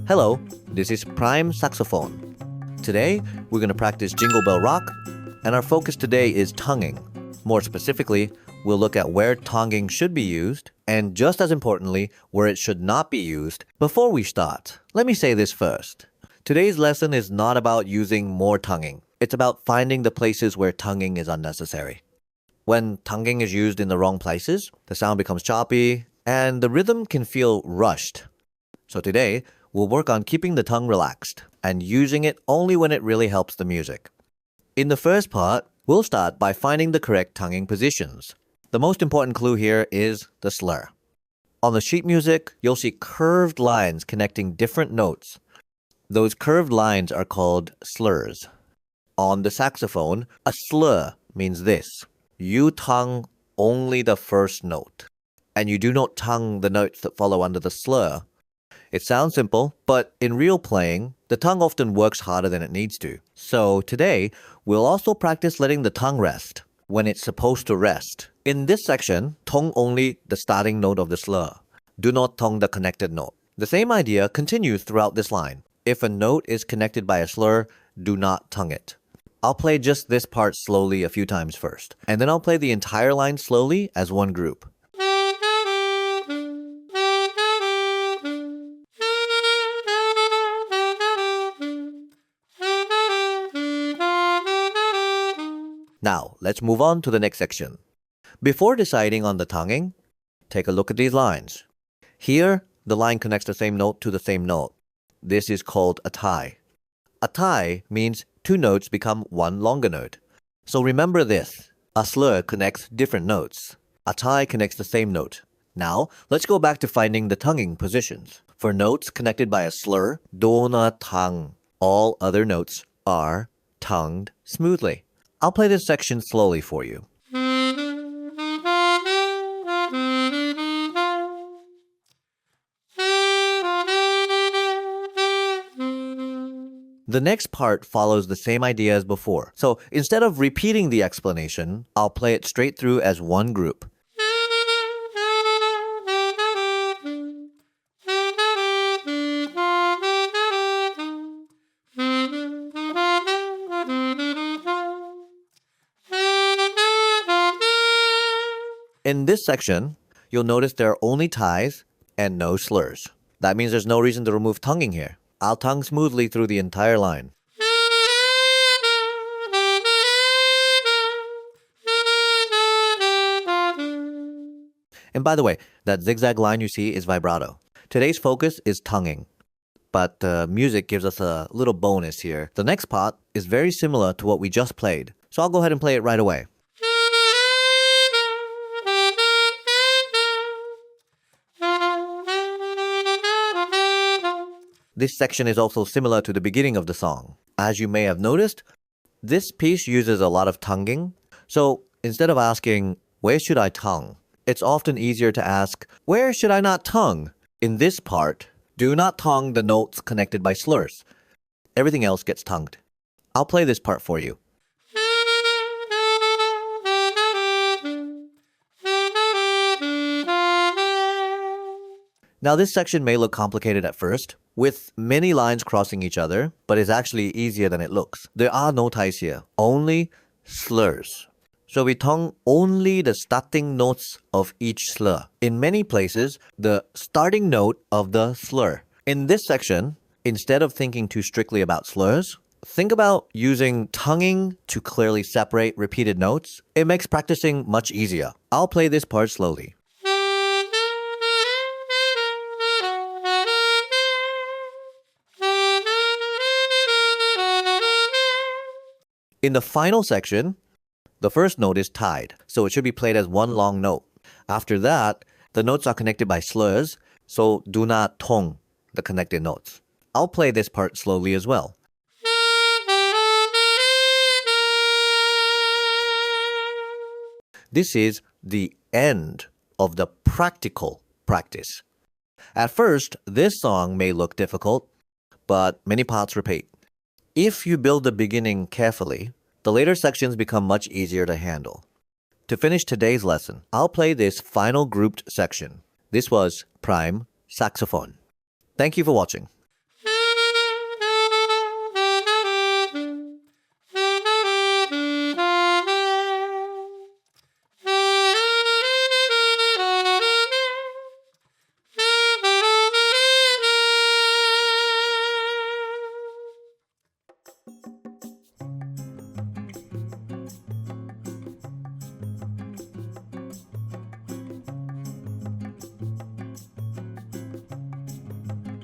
Hello, this is Prime Saxophone. Today, we're going to practice Jingle Bell Rock, and our focus today is tonguing. More specifically, we'll look at where tonguing should be used, and just as importantly, where it should not be used. Before we start, let me say this first. Today's lesson is not about using more tonguing. It's about finding the places where tonguing is unnecessary. When tonguing is used in the wrong places, the sound becomes choppy, and the rhythm can feel rushed. So today, we'll work on keeping the tongue relaxed and using it only when it really helps the music. In the first part, we'll start by finding the correct tonguing positions. The most important clue here is the slur. On the sheet music, you'll see curved lines connecting different notes. Those curved lines are called slurs. On the saxophone, a slur means this. You tongue only the first note, and you do not tongue the notes that follow under the slur. It sounds simple, but in real playing, the tongue often works harder than it needs to. So today, we'll also practice letting the tongue rest when it's supposed to rest. In this section, tongue only the starting note of the slur. Do not tongue the connected note. The same idea continues throughout this line. If a note is connected by a slur, do not tongue it. I'll play just this part slowly a few times first, and then I'll play the entire line slowly as one group. Now, let's move on to the next section. Before deciding on the tonguing, take a look at these lines. Here, the line connects the same note to the same note. This is called a tie. A tie means two notes become one longer note. So remember this. A slur connects different notes. A tie connects the same note. Now, let's go back to finding the tonguing positions. For notes connected by a slur, do not tongue. All other notes are tongued smoothly. I'll play this section slowly for you. The next part follows the same idea as before. So instead of repeating the explanation, I'll play it straight through as one group. In this section, you'll notice there are only ties and no slurs. That means there's no reason to remove tonguing here. I'll tongue smoothly through the entire line. And by the way, that zigzag line you see is vibrato. Today's focus is tonguing, but music gives us a little bonus here. The next part is very similar to what we just played, so I'll go ahead and play it right away. This section is also similar to the beginning of the song. As you may have noticed, this piece uses a lot of tonguing. So instead of asking, where should I tongue? It's often easier to ask, where should I not tongue? In this part, do not tongue the notes connected by slurs. Everything else gets tongued. I'll play this part for you. Now this section may look complicated at first, with many lines crossing each other, but it's actually easier than it looks. There are no ties here, only slurs. So we tongue only the starting notes of each slur. In many places, the starting note of the slur. In this section, instead of thinking too strictly about slurs, think about using tonguing to clearly separate repeated notes. It makes practicing much easier. I'll play this part slowly. In the final section, the first note is tied, so it should be played as one long note. After that, the notes are connected by slurs, so do not tongue the connected notes. I'll play this part slowly as well. This is the end of the practical practice. At first, this song may look difficult, but many parts repeat. If you build the beginning carefully, the later sections become much easier to handle. To finish today's lesson, I'll play this final grouped section. This was Prime Saxophone. Thank you for watching.